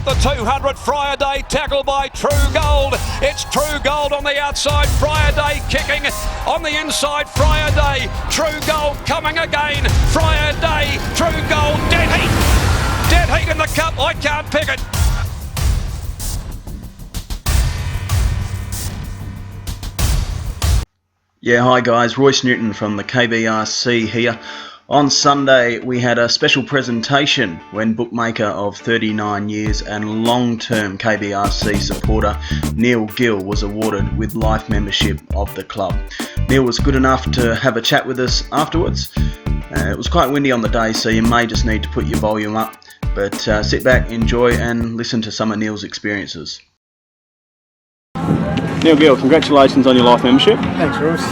at the 200. Friday tackled by True Gold. It's True Gold on the outside. Friday kicking on the inside. Friday, True Gold coming again. Friday, True Gold, dead heat. Dead heat in the cup. I can't pick it. Yeah, hi guys, Royce Newton from the KBRC here. On Sunday we had a special presentation when Bookmaker of 39 years and long-term KBRC supporter Neil Gill was awarded with life membership of the club. Neil was good enough to have a chat with us afterwards. It was quite windy on the day, so you may just need to put your volume up, but sit back, enjoy and listen to some of Neil's experiences. Neil Gill, congratulations on your life membership. Thanks, Ross.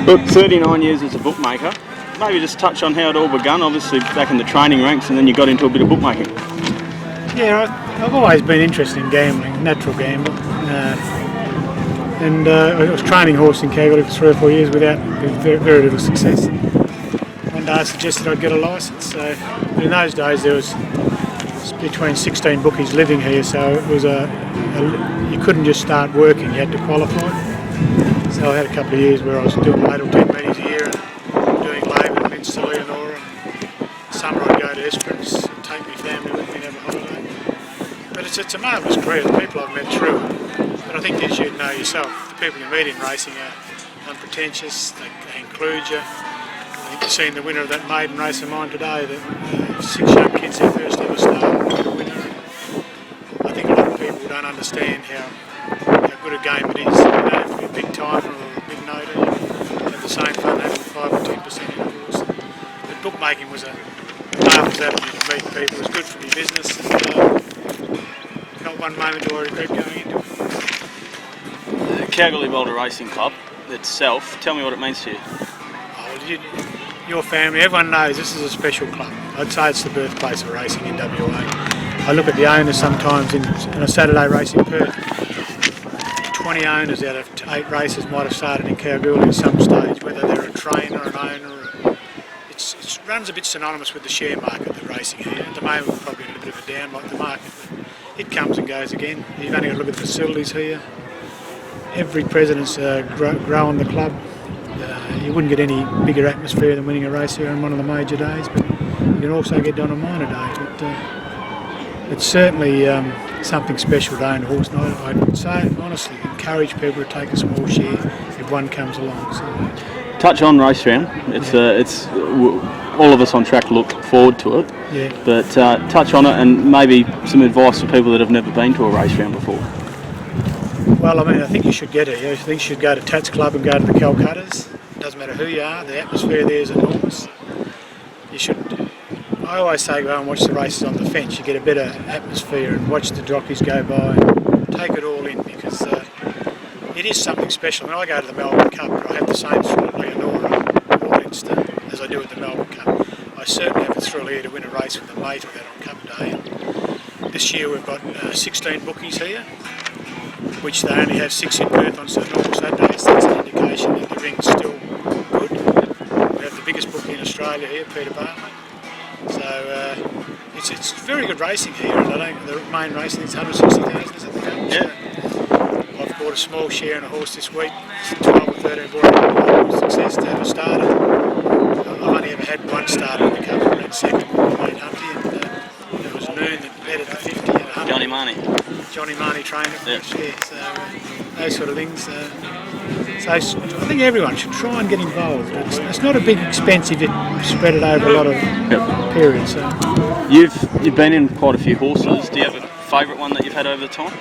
Look, 39 years as a bookmaker. Maybe just touch on how it all begun, obviously back in the training ranks, and then you got into a bit of bookmaking. Yeah, I've always been interested in gambling, natural gamble. I was training horse in Kalgoorlie for 3 or 4 years with very little success. One day I suggested I'd get a licence. So in those days there was between 16 bookies living here, so it was you couldn't just start working, you had to qualify. So I had a couple of years where I was doing 8 or 10 meetings a year and doing labour in Minster, Leonora. Summer I'd go to Esperance and take my family with me and have a holiday. But it's a marvellous career, the people I've met through it. But I think as you know yourself, the people you meet in racing are unpretentious, they include you. I think you've seen the winner of that maiden race of mine today, that 6 young kids their first ever start and get a winner. I think a lot of people don't understand how good a game it is. You don't have to be a big timer or a big noter. You have the same fun having 5 or 10% in a horse. But bookmaking was a marvellous avenue to meet people. It was good for my business, and not one moment do I regret going into it. The Kalgoorlie Boulder Racing Club itself, tell me what it means to you. Your family, everyone knows this is a special club. I'd say it's the birthplace of racing in WA. I look at the owners sometimes in a Saturday race in Perth. 20 owners out of 8 races might have started in Kalgoorlie at some stage, whether they're a trainer, an owner. It runs a bit synonymous with the share market, the racing here. At the moment we're probably in a bit of a down like the market, but it comes and goes again. You've only got to look at the facilities here. Every president's growing the club. You wouldn't get any bigger atmosphere than winning a race here on one of the major days, but you can also get done on minor days. But it's certainly something special to own a horse, and I would say honestly encourage people to take a small share if one comes along. So. Touch on race round. It's all of us on track look forward to it. Yeah. But touch on it and maybe some advice for people that have never been to a race round before. Well, I mean, I think you should get it. I think you should go to Tats Club and go to the Calcuttas. It doesn't matter who you are, the atmosphere there is enormous. You should, I always say go and watch the races on the fence. You get a better atmosphere and watch the jockeys go by and take it all in, because it is something special. When I go to the Melbourne Cup, I have the same thrill at Leonora or Leinster as I do at the Melbourne Cup. I certainly have a thrill here to win a race with a mate or that on Cup Day. And this year we've got 16 bookies here, which they only have 6 in Perth on normal Saturdays. That's an indication that the ring's still good. We have the biggest bookie in Australia here, Peter Bartlett. So it's very good racing here, and the main racing is 160,000, is it the cup? Yeah. I've bought a small share in a horse this week, 12 or 13 bought a success to have a starter. I've only ever had one starter in the cup, I ran second, Wayne Humpty, and it was Noon that led it to 50 and 100. Johnny Marnie trained it, yeah. So those sort of things. So I think everyone should try and get involved. It's not a big expense if you spread it over a lot of periods. So. You've been in quite a few horses. Do you have a favourite one that you've had over the time?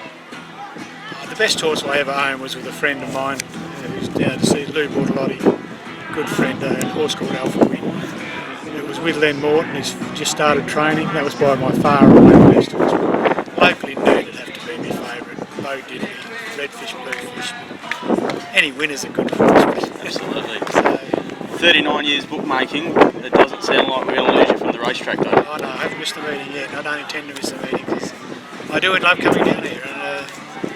The best horse I ever owned was with a friend of mine who's down to see Lou Bortolotti, good friend, a horse called Alpha Win. It was with Len Morton, who's just started training. That was by my far away the best horse. Locally Noon would have to be my favourite. Bo Diddley, Redfish, Bluefish. Any winners are good for us. Absolutely. So, 39 years bookmaking, it doesn't sound like we're going to lose you from the racetrack though. Oh no, I haven't missed a meeting yet. I don't intend to miss a meeting, because I do love coming down here. And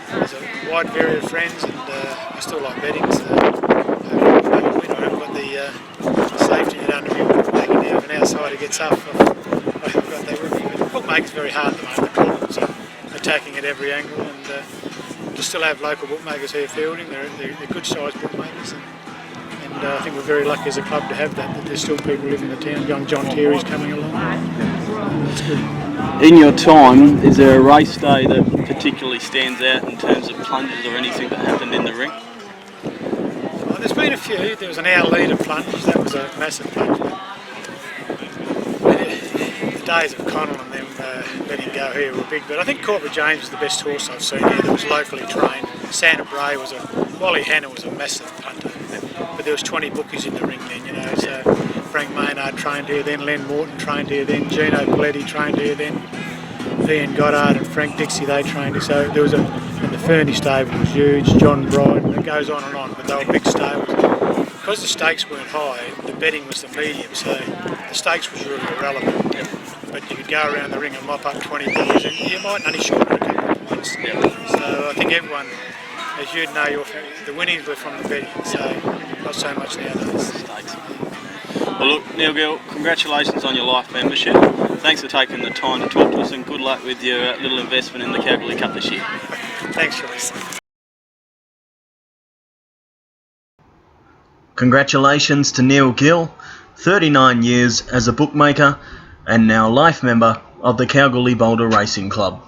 there's a wide variety of friends, and I still like betting, so I haven't got the safety net under me bookmaking now. If an outsider gets up, I've got that with me. But bookmaking's very hard at the moment. attacking at every angle, and to still have local bookmakers here fielding. They're good sized bookmakers, and I think we're very lucky as a club to have that there's still people living in the town. Young John Terry's coming along. That's good. In your time, is there a race day that particularly stands out in terms of plunges or anything that happened in the ring? Well, there's been a few. There was an hour leader plunge. That was a massive plunge. The days of Connell and them letting go here were big, but I think Corporate James was the best horse I've seen here that was locally trained. Santa Bray was Wally Hanna was a massive punter, but there was 20 bookies in the ring then, you know, so Frank Maynard trained here then, Len Morton trained here then, Gino Paletti trained here then, Ian Goddard and Frank Dixie, they trained here, so there was and the Fernie stable was huge, John Bryden, it goes on, but they were big stables. Because the stakes weren't high, the betting was the medium, so the stakes was really irrelevant. But you could go around the ring and mop up 20 bookies and you might only short it a couple of points. So I think everyone, as you'd know, the winnings were from the betting, so not so much nowadays. Well look, Neil Gill, congratulations on your life membership. Thanks for taking the time to talk to us and good luck with your little investment in the Kalgoorlie Cup this year. Thanks for listening. Congratulations to Neil Gill, 39 years as a bookmaker and now life member of the Kalgoorlie Boulder Racing Club.